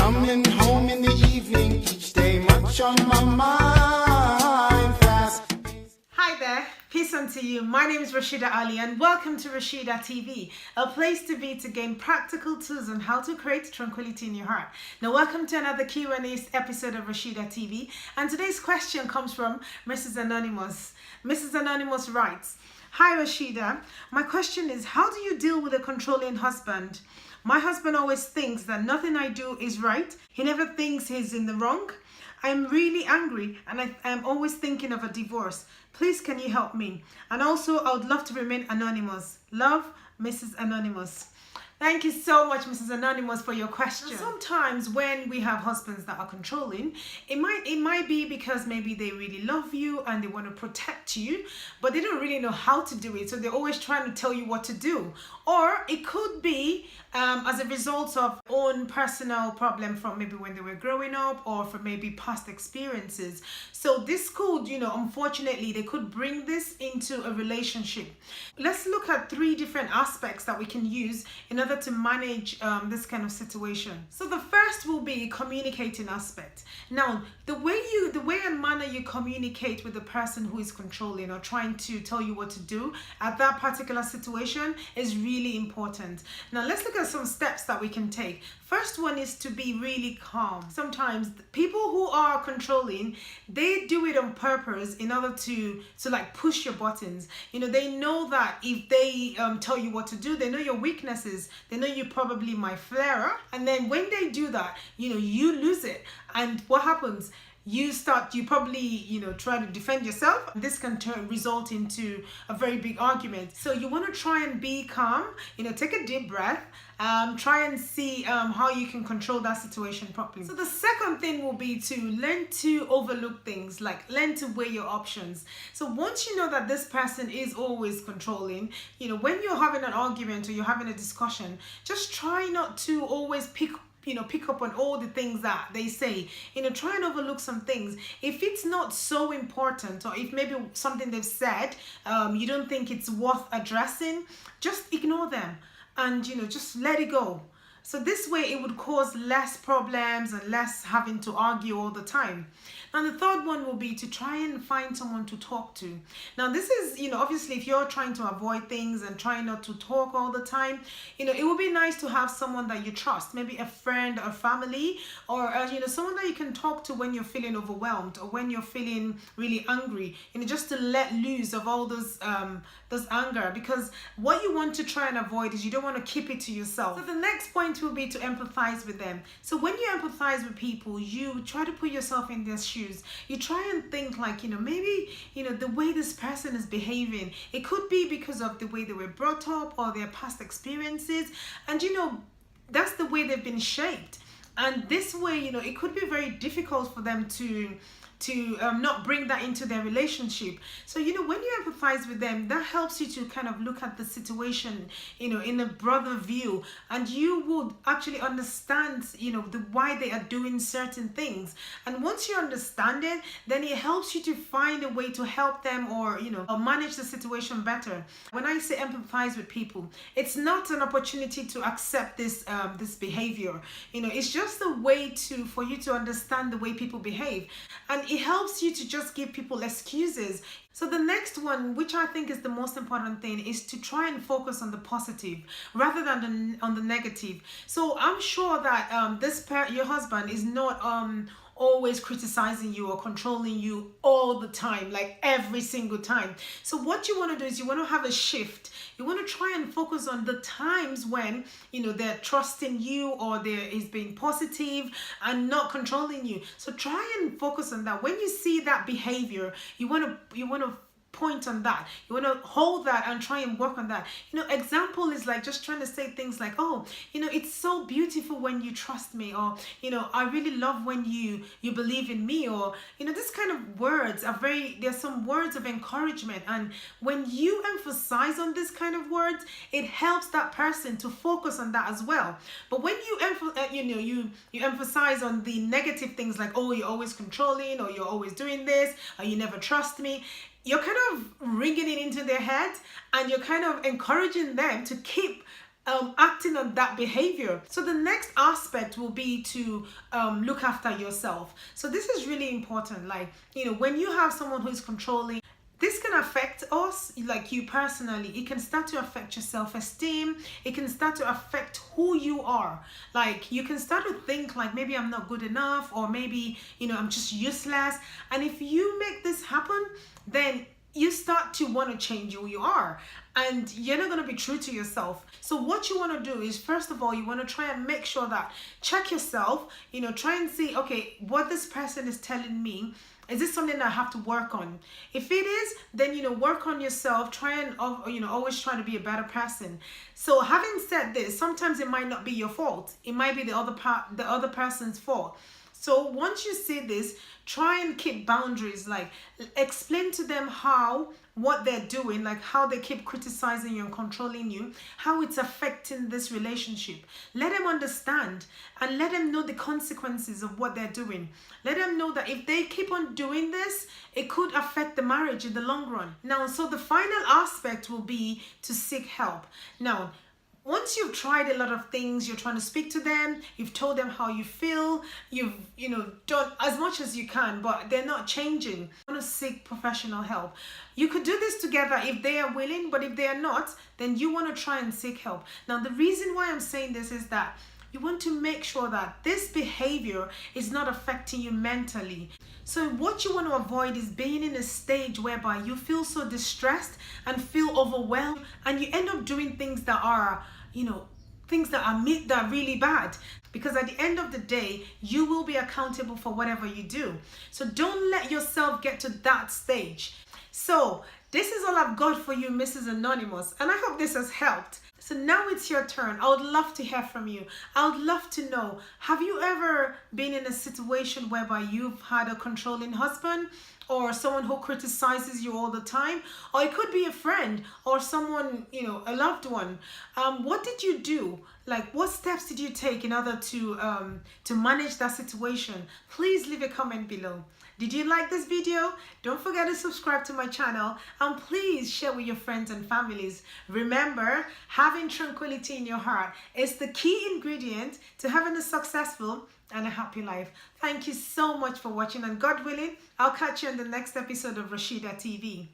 Coming home in the evening, each day much on my mind. Fast. Hi there, peace unto you. My name is Rashida Ali and welcome to Rashida TV, a place to be to gain practical tools on how to create tranquility in your heart. Now welcome to another Q&A episode of Rashida TV, and today's question comes from Mrs. Anonymous. Mrs. Anonymous writes, "Hi Rashida, my question is, how do you deal with a controlling husband? My husband always thinks that nothing I do is right. He never thinks he's in the wrong. I'm really angry and I'm always thinking of a divorce. Please, can you help me? And also, I would love to remain anonymous. Love, Mrs. Anonymous." Thank you so much, Mrs. Anonymous, for your question. Now, sometimes when we have husbands that are controlling, it might be because maybe they really love you and they want to protect you, but they don't really know how to do it. So they're always trying to tell you what to do. Or it could be as a result of own personal problem from maybe when they were growing up or from maybe past experiences. So this could, unfortunately, they could bring this into a relationship. Let's look at 3 different aspects that we can use in order to manage this kind of situation. So the first will be communicating aspect. Now, the way and manner you communicate with the person who is controlling or trying to tell you what to do at that particular situation is really important. Now, let's look at some steps that we can take. First one is to be really calm. Sometimes people who are controlling, they do it on purpose in order to like push your buttons. They know that if they tell you what to do, they know your weaknesses. They know you probably might flare up. And then when they do that, you lose it. And what happens? You probably, try to defend yourself. This can result into a very big argument. So you want to try and be calm, take a deep breath, try and see how you can control that situation properly. So the second thing will be to learn to overlook things, like learn to weigh your options. So once you know that this person is always controlling, when you're having an argument or you're having a discussion, just try not to always pick up on all the things that they say. Try and overlook some things. If it's not so important, or if maybe something they've said, you don't think it's worth addressing, just ignore them and, just let it go. So this way it would cause less problems and less having to argue all the time. Now the third one will be to try and find someone to talk to. Now this is, obviously if you're trying to avoid things and trying not to talk all the time, it would be nice to have someone that you trust, maybe a friend or family, or someone that you can talk to when you're feeling overwhelmed or when you're feeling really angry, just to let loose of all those anger, because what you want to try and avoid is you don't want to keep it to yourself. So the next point will be to empathize with them. So when you empathize with people, you try to put yourself in their shoes. You try and think like, maybe, the way this person is behaving, it could be because of the way they were brought up or their past experiences. And, that's the way they've been shaped. And this way, it could be very difficult for them to not bring that into their relationship. So when you empathize with them, that helps you to kind of look at the situation in a broader view, and you would actually understand why they are doing certain things. And once you understand it, then it helps you to find a way to help them or manage the situation better. When I say empathize with people, it's not an opportunity to accept this behavior. It's just a way for you to understand the way people behave, and it helps you to just give people excuses. So the next one, which I think is the most important thing, is to try and focus on the positive rather than on the negative. So I'm sure that your husband is not always criticizing you or controlling you all the time, like every single time. So what you want to do is you want to have a shift. You want to try and focus on the times when they're trusting you or there is being positive and not controlling you. So try and focus on that. When you see that behavior, you want to point on that. You want to hold that and try and work on that. Example is like just trying to say things like, oh, it's so beautiful when you trust me, or I really love when you believe in me, or this kind of words are there's some words of encouragement, and when you emphasize on this kind of words, it helps that person to focus on that as well. But when you emphasize on the negative things like, oh, you're always controlling, or you're always doing this, or you never trust me, you're kind of ringing it into their head, and you're kind of encouraging them to keep acting on that behavior. So the next aspect will be to look after yourself. So this is really important. Like, when you have someone who is controlling, this can affect us, like you personally. It can start to affect your self-esteem. It can start to affect who you are. Like, you can start to think like, maybe I'm not good enough, or maybe, I'm just useless. And if you make this happen, then you start to want to change who you are, and you're not going to be true to yourself. So what you want to do is, first of all, you want to try and make sure that, check yourself, try and see, okay, what this person is telling me, is this something that I have to work on? If it is, then, work on yourself. Try and, always try to be a better person. So having said this, sometimes it might not be your fault. It might be the other person's fault. So once you see this, try and keep boundaries. Like, explain to them what they're doing, like how they keep criticizing you and controlling you, how it's affecting this relationship. Let them understand, and let them know the consequences of what they're doing. Let them know that if they keep on doing this, it could affect the marriage in the long run. Now, so the final aspect will be to seek help. Now, once you've tried a lot of things, you're trying to speak to them, you've told them how you feel, you've done as much as you can, but they're not changing. You want to seek professional help. You could do this together if they are willing, but if they are not, then you want to try and seek help. Now, the reason why I'm saying this is that you want to make sure that this behavior is not affecting you mentally. So what you want to avoid is being in a stage whereby you feel so distressed and feel overwhelmed, and you end up doing things that are things that are really bad, because at the end of the day, you will be accountable for whatever you do. So don't let yourself get to that stage. So this is all I've got for you, Mrs. Anonymous, and I hope this has helped. So now it's your turn. I would love to hear from you. I would love to know, have you ever been in a situation whereby you've had a controlling husband, or someone who criticizes you all the time? Or it could be a friend or someone, a loved one. What did you do? Like, what steps did you take in order to manage that situation? Please leave a comment below. Did you like this video? Don't forget to subscribe to my channel, and please share with your friends and families. Remember, having tranquility in your heart is the key ingredient to having a successful and a happy life. Thank you so much for watching, and God willing, I'll catch you in the next episode of Rashida TV.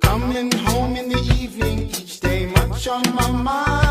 Coming home in the evening, each day much on my mind.